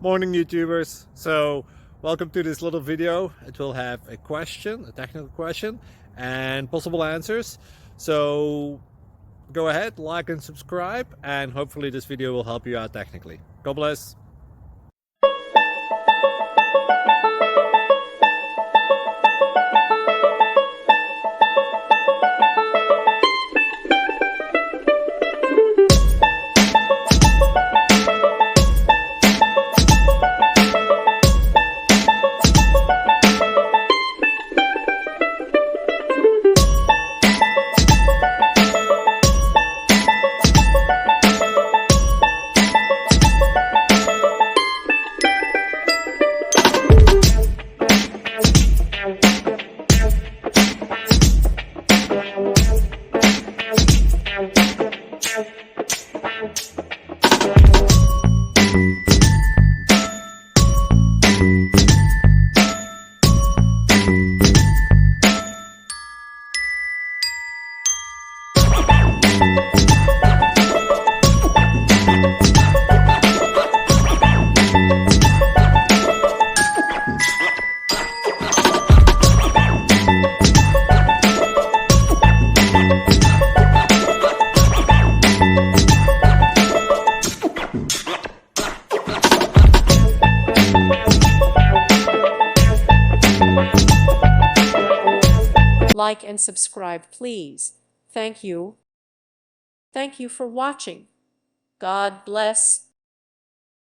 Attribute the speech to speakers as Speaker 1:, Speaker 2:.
Speaker 1: Morning YouTubers. So welcome to this little video. It will have a question, a technical question, and possible answers. So go ahead, like and subscribe, and hopefully this video will help you out technically. God bless.
Speaker 2: Like and subscribe, please. Thank you. Thank you for watching. God bless.